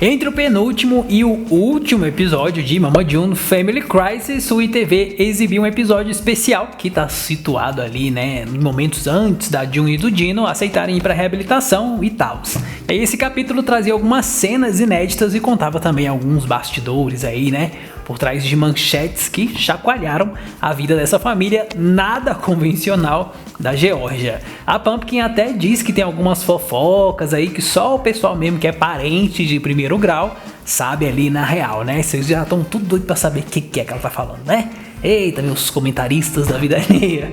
Entre o penúltimo e o último episódio de Mama June Family Crisis, o ITV exibiu um episódio especial que está situado ali, né, em momentos antes da June e do Dino aceitarem ir para reabilitação e tal. E esse capítulo trazia algumas cenas inéditas e contava também alguns bastidores aí, né, por trás de manchetes que chacoalharam a vida dessa família nada convencional da Geórgia. A Pumpkin até diz que tem algumas fofocas aí que só o pessoal mesmo que é parente de primeiro grau sabe ali na real, né? Vocês já estão tudo doido pra saber o que é que ela tá falando, né? Eita, meus comentaristas da vida alheia.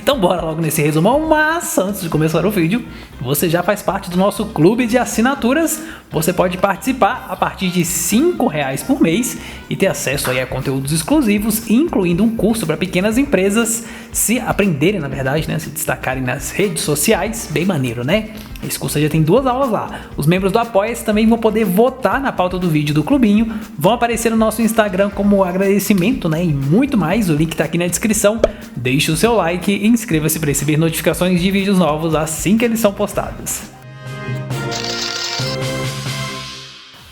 Então bora logo nesse resumão, mas antes de começar o vídeo, você já faz parte do nosso clube de assinaturas. Você pode participar a partir de R$5 por mês e ter acesso aí a conteúdos exclusivos, incluindo um curso para pequenas empresas se aprenderem, na verdade, né, se destacarem nas redes sociais. Bem maneiro, né? Esse curso já tem 2 aulas lá. Os membros do Apoia-se também vão poder votar na pauta do vídeo do clubinho, vão aparecer no nosso Instagram como agradecimento, né, e muito mais. O link tá aqui na descrição. Deixe o seu like e inscreva-se para receber notificações de vídeos novos assim que eles são postados.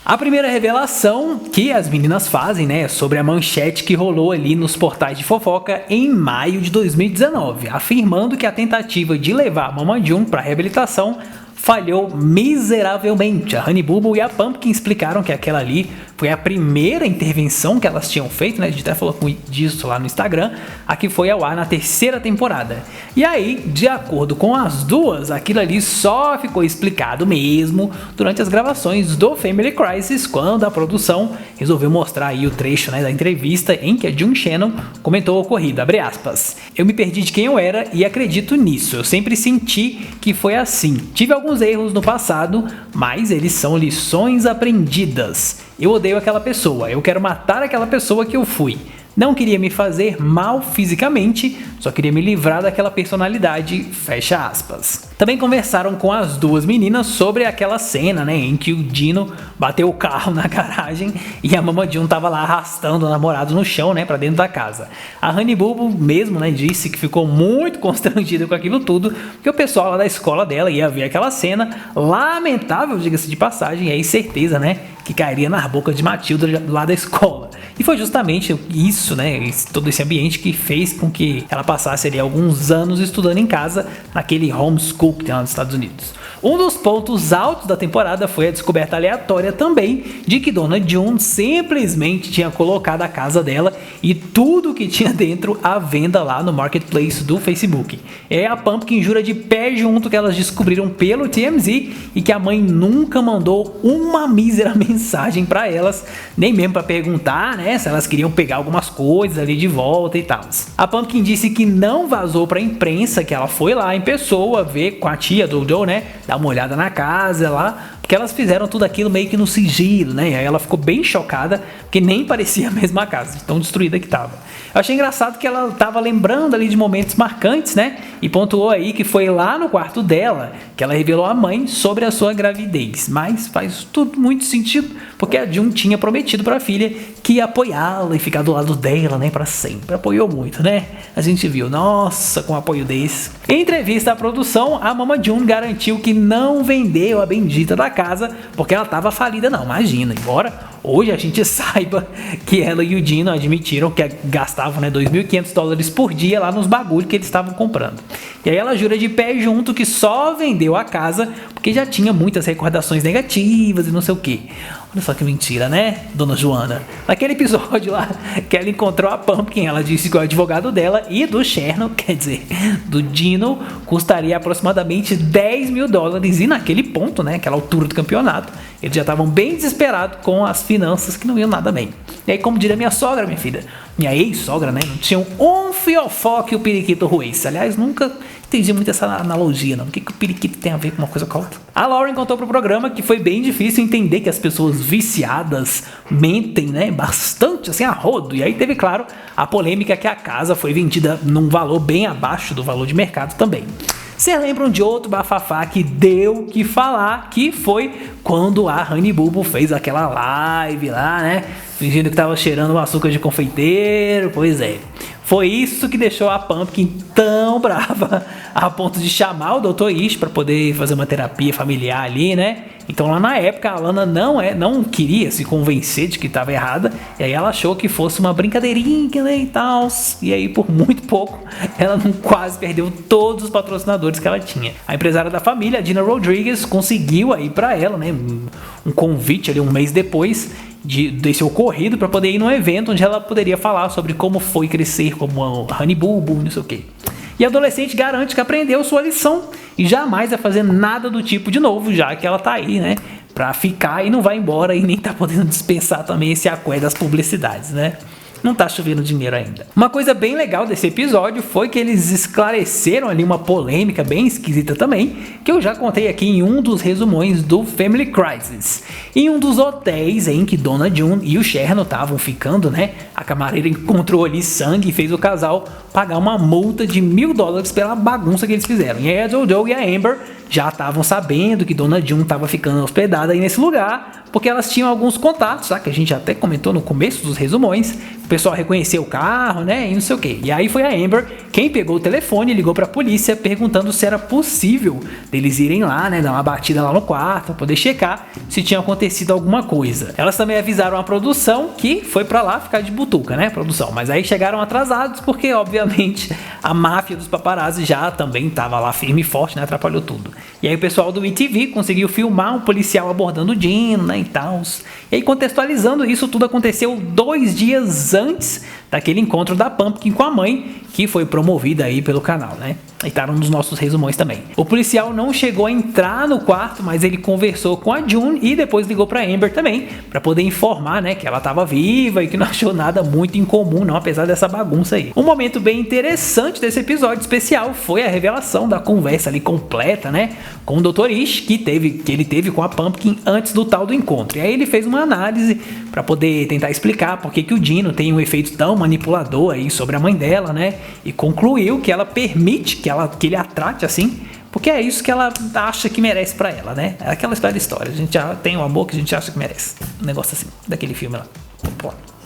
A primeira revelação que as meninas fazem, né, é sobre a manchete que rolou ali nos portais de fofoca em maio de 2019, afirmando que a tentativa de levar a Mama June para reabilitação falhou miseravelmente. A Honey Boo Boo e a Pumpkin explicaram que aquela ali foi a primeira intervenção que elas tinham feito, né? A gente até falou disso lá no Instagram. Aqui foi ao ar na 3ª temporada. E aí, de acordo com as duas, aquilo ali só ficou explicado mesmo durante as gravações do Family Crisis, quando a produção resolveu mostrar aí o trecho, né, da entrevista em que a June Shannon comentou o ocorrido, abre aspas. Eu me perdi de quem eu era e acredito nisso. Eu sempre senti que foi assim. Tive alguns erros no passado, mas eles são lições aprendidas. Eu odeio aquela pessoa, eu quero matar aquela pessoa que eu fui. Não queria me fazer mal fisicamente, só queria me livrar daquela personalidade, fecha aspas. Também conversaram com as duas meninas sobre aquela cena, né, em que o Dino bateu o carro na garagem e a Mama June tava lá arrastando o namorado no chão, né, pra dentro da casa. A Honey Boo Boo mesmo, né, disse que ficou muito constrangida com aquilo tudo, porque o pessoal lá da escola dela ia ver aquela cena, lamentável, diga-se de passagem, e aí certeza, né, que cairia na boca de Matilda lá da escola. E foi justamente isso, né, todo esse ambiente que fez com que ela passasse ali alguns anos estudando em casa, naquele homeschool que tem lá nos Estados Unidos. Um dos pontos altos da temporada foi a descoberta aleatória também de que Dona June simplesmente tinha colocado a casa dela e tudo que tinha dentro à venda lá no marketplace do Facebook. É a Pumpkin jura de pé junto que elas descobriram pelo TMZ e que a mãe nunca mandou uma mísera mensagem para elas, nem mesmo para perguntar, né, se elas queriam pegar algumas coisas ali de volta e tal. A Pumpkin disse que não vazou para a imprensa, que ela foi lá em pessoa ver com a tia do Joe, né, dar uma olhada na casa lá, porque elas fizeram tudo aquilo meio que no sigilo, né? E aí ela ficou bem chocada, porque nem parecia a mesma casa, de tão destruída que tava. Eu achei engraçado que ela tava lembrando ali de momentos marcantes, né? E pontuou aí que foi lá no quarto dela que ela revelou à mãe sobre a sua gravidez. Mas faz tudo muito sentido, porque a June tinha prometido para a filha que ia apoiá-la e ficar do lado dela, né, para sempre. Apoiou muito, né? A gente viu, nossa, com um apoio desse. Em entrevista à produção, a Mama June garantiu que não vendeu a bendita da casa porque ela estava falida, não, imagina. Embora hoje a gente saiba que ela e o Dino admitiram que gastavam, né, $2.500 por dia lá nos bagulhos que eles estavam comprando. E aí ela jura de pé junto que só vendeu a casa porque já tinha muitas recordações negativas e não sei o que. Olha só que mentira, né, Dona Joana? Naquele episódio lá que ela encontrou a Pumpkin, ela disse que o advogado dela e do Shannon, quer dizer, do Dino, custaria aproximadamente $10.000. E naquele ponto, né, aquela altura do campeonato, eles já estavam bem desesperados com as finanças que não iam nada bem. E aí, como diria minha sogra, minha filha, minha ex-sogra, né, não tinham um fiofó que o periquito roesse. Aliás, nunca entendi muito essa analogia, não. O que o periquito tem a ver com uma coisa com a outra? A Lauren contou pro programa que foi bem difícil entender que as pessoas viciadas mentem, né, bastante, assim, a rodo. E aí teve, claro, a polêmica que a casa foi vendida num valor bem abaixo do valor de mercado também. Vocês lembram de outro bafafá que deu que falar, que foi quando a Honey Boo Boo fez aquela live lá, né, fingindo que tava cheirando o açúcar de confeiteiro? Pois é. Foi isso que deixou a Pumpkin tão brava a ponto de chamar o Dr. Ish para poder fazer uma terapia familiar ali, né? Então lá na época a Lana não queria se convencer de que estava errada, e aí ela achou que fosse uma brincadeirinha, né, e tal. E aí por muito pouco ela quase perdeu todos os patrocinadores que ela tinha. A empresária da família, a Gina Rodriguez, conseguiu aí para ela, né, um convite ali um mês depois desse ocorrido para poder ir num evento onde ela poderia falar sobre como foi crescer como a Honey Boo Boo, não sei o que. E a adolescente garante que aprendeu sua lição e jamais vai fazer nada do tipo de novo, já que ela tá aí, né, pra ficar e não vai embora e nem tá podendo dispensar também esse aqué das publicidades, né? Não tá chovendo dinheiro ainda. Uma coisa bem legal desse episódio foi que eles esclareceram ali uma polêmica bem esquisita também, que eu já contei aqui em um dos resumões do Family Crisis. Em um dos hotéis em que Donna June e o Cherno estavam ficando, né, a camareira encontrou ali sangue e fez o casal pagar uma multa de $1.000 pela bagunça que eles fizeram. E aí a Jojo e a Amber já estavam sabendo que Donna June estava ficando hospedada aí nesse lugar, porque elas tinham alguns contatos, tá? Que a gente até comentou no começo dos resumões. O pessoal reconheceu o carro, né, e não sei o que. E aí foi a Amber quem pegou o telefone e ligou para a polícia perguntando se era possível deles irem lá, né, dar uma batida lá no quarto para poder checar se tinha acontecido alguma coisa. Elas também avisaram a produção que foi para lá ficar de butuca, né, produção. Mas aí chegaram atrasados porque, obviamente, a máfia dos paparazzi já também estava lá firme e forte, né, atrapalhou tudo. E aí o pessoal do ETV conseguiu filmar um policial abordando o Dino, né, e tal. E aí, contextualizando, isso tudo aconteceu 2 dias antes daquele encontro da Pumpkin com a mãe, que foi promovida aí pelo canal, né? E tá nos nossos resumões também. O policial não chegou a entrar no quarto, mas ele conversou com a June e depois ligou pra Amber também, pra poder informar, né, que ela tava viva e que não achou nada muito incomum, não, apesar dessa bagunça aí. Um momento bem interessante desse episódio especial foi a revelação da conversa ali completa, né, com o Dr. Ish, que ele teve com a Pumpkin antes do tal do encontro. E aí ele fez uma análise pra poder tentar explicar por que o Dino tem um efeito tão manipulador aí sobre a mãe dela, né, e concluiu que ela permite que ele a trate assim, porque é isso que ela acha que merece pra ela, né? É aquela história, a gente já tem o amor que a gente acha que merece. Um negócio assim, daquele filme lá.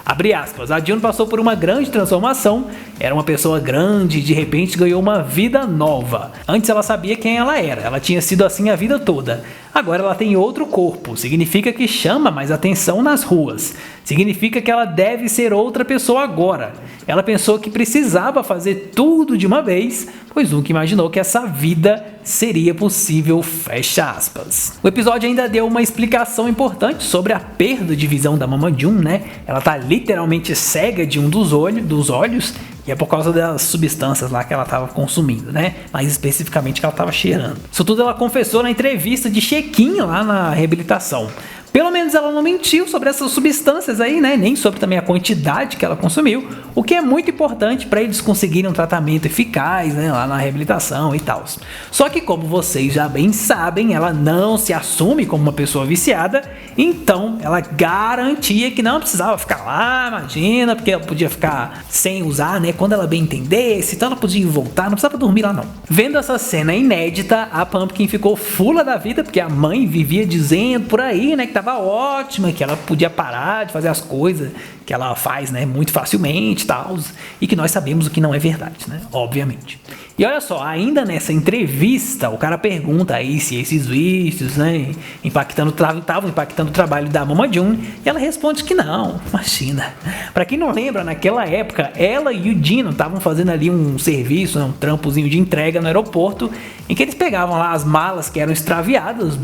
Abre aspas, a June passou por uma grande transformação, era uma pessoa grande e de repente ganhou uma vida nova. Antes ela sabia quem ela era, ela tinha sido assim a vida toda. Agora ela tem outro corpo, significa que chama mais atenção nas ruas. Significa que ela deve ser outra pessoa agora. Ela pensou que precisava fazer tudo de uma vez, pois nunca imaginou que essa vida seria possível, fecha aspas. O episódio ainda deu uma explicação importante sobre a perda de visão da Mama June, né? Ela tá literalmente cega de um dos olhos, e é por causa das substâncias lá que ela estava consumindo, né? Mais especificamente que ela estava cheirando. Isso tudo ela confessou na entrevista de check-in lá na reabilitação. Pelo menos ela não mentiu sobre essas substâncias aí, né? Nem sobre também a quantidade que ela consumiu, o que é muito importante para eles conseguirem um tratamento eficaz, né? Lá na reabilitação e tal. Só que, como vocês já bem sabem, ela não se assume como uma pessoa viciada, então ela garantia que não precisava ficar lá, imagina, porque ela podia ficar sem usar, né? Quando ela bem entendesse, então ela podia voltar, não precisava dormir lá não. Vendo essa cena inédita, a Pumpkin ficou fula da vida, porque a mãe vivia dizendo por aí, né, que tava ótima, que ela podia parar de fazer as coisas que ela faz, né, muito facilmente e tal, e que nós sabemos o que não é verdade, né, obviamente. E olha só, ainda nessa entrevista, o cara pergunta aí se esses vícios, né, estavam impactando o trabalho da Mama June, e ela responde que não, imagina. Pra quem não lembra, naquela época, ela e o Dino estavam fazendo ali um serviço, né, um trampozinho de entrega no aeroporto, em que eles pegavam lá as malas que eram extraviadas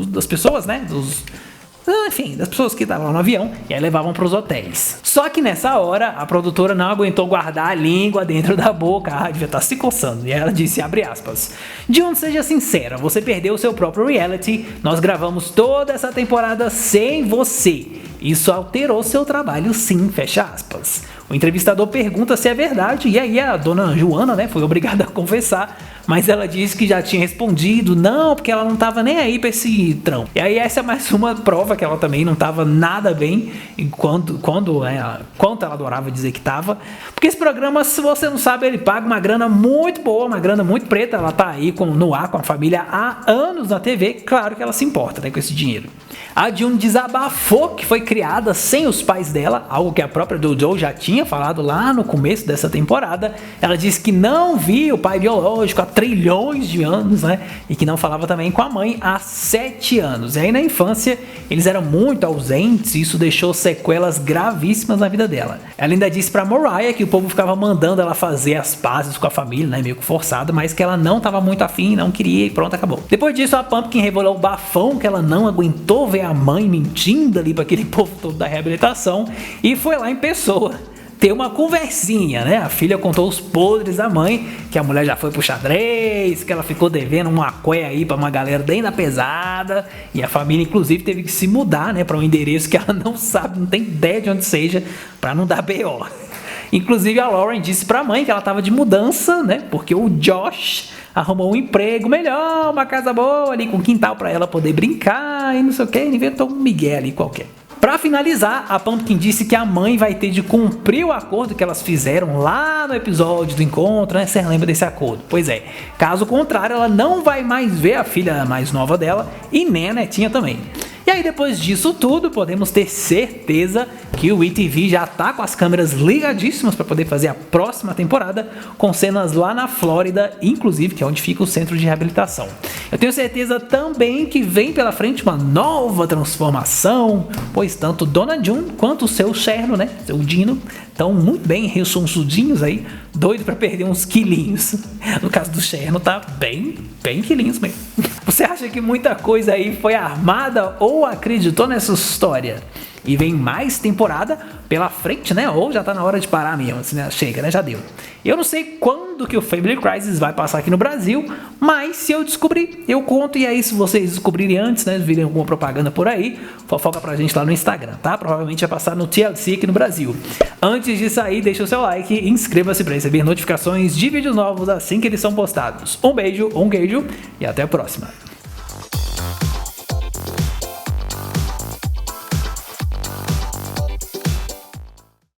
das pessoas, né, enfim, das pessoas que estavam no avião, e aí levavam para os hotéis. Só que nessa hora, a produtora não aguentou guardar a língua dentro da boca, devia estar se coçando, e ela disse, abre aspas, June, seja sincera, você perdeu o seu próprio reality, nós gravamos toda essa temporada sem você, isso alterou seu trabalho sim, fecha aspas. O entrevistador pergunta se é verdade, e aí a dona Joana, né, foi obrigada a confessar, mas ela disse que já tinha respondido, não, porque ela não estava nem aí para esse trampo. E aí essa é mais uma prova que ela também não estava nada bem, quanto ela adorava dizer que estava. Porque esse programa, se você não sabe, ele paga uma grana muito boa, uma grana muito preta, ela tá aí no ar com a família há anos na TV, claro que ela se importa, né, com esse dinheiro. A June desabafou que foi criada sem os pais dela, algo que a própria Jojo já tinha tinha falado lá no começo dessa temporada. Ela disse que não via o pai biológico há trilhões de anos, né? E que não falava também com a mãe há 7 anos. E aí na infância eles eram muito ausentes e isso deixou sequelas gravíssimas na vida dela. Ela ainda disse pra Mariah que o povo ficava mandando ela fazer as pazes com a família, né? Meio que forçada, mas que ela não estava muito afim, não queria e pronto, acabou. Depois disso, a Pumpkin revelou o bafão que ela não aguentou ver a mãe mentindo ali pra aquele povo todo da reabilitação e foi lá em pessoa ter uma conversinha, né? A filha contou os podres da mãe, que a mulher já foi pro xadrez, que ela ficou devendo uma cué aí pra uma galera bem da pesada, e a família inclusive teve que se mudar, né, pra um endereço que ela não sabe, não tem ideia de onde seja, pra não dar BO. Inclusive a Lauren disse pra mãe que ela tava de mudança, né, porque o Josh arrumou um emprego melhor, uma casa boa ali com quintal pra ela poder brincar e não sei o que, inventou um migué ali qualquer. Pra finalizar, a Pumpkin disse que a mãe vai ter de cumprir o acordo que elas fizeram lá no episódio do encontro, né? Você lembra desse acordo? Pois é, caso contrário, ela não vai mais ver a filha mais nova dela e nem a netinha também. E aí depois disso tudo, podemos ter certeza que o WeTV já tá com as câmeras ligadíssimas para poder fazer a próxima temporada, com cenas lá na Flórida, inclusive, que é onde fica o centro de reabilitação. Eu tenho certeza também que vem pela frente uma nova transformação, pois tanto Dona June quanto o seu Cherno, né, seu Dino, estão muito bem ressonsudinhos aí, doido para perder uns quilinhos. No caso do Cherno tá bem quilinhos mesmo. Você acha que muita coisa aí foi armada ou acreditou nessa história? E vem mais temporada pela frente, né? Ou já tá na hora de parar mesmo, assim, né? Chega, né? Já deu. Eu não sei quando que o Family Crisis vai passar aqui no Brasil, mas se eu descobrir, eu conto. E aí, se vocês descobrirem antes, né? Virem alguma propaganda por aí, fofoca pra gente lá no Instagram, tá? Provavelmente vai passar no TLC aqui no Brasil. Antes de sair, deixa o seu like e inscreva-se para receber notificações de vídeos novos assim que eles são postados. Um beijo, um queijo e até a próxima.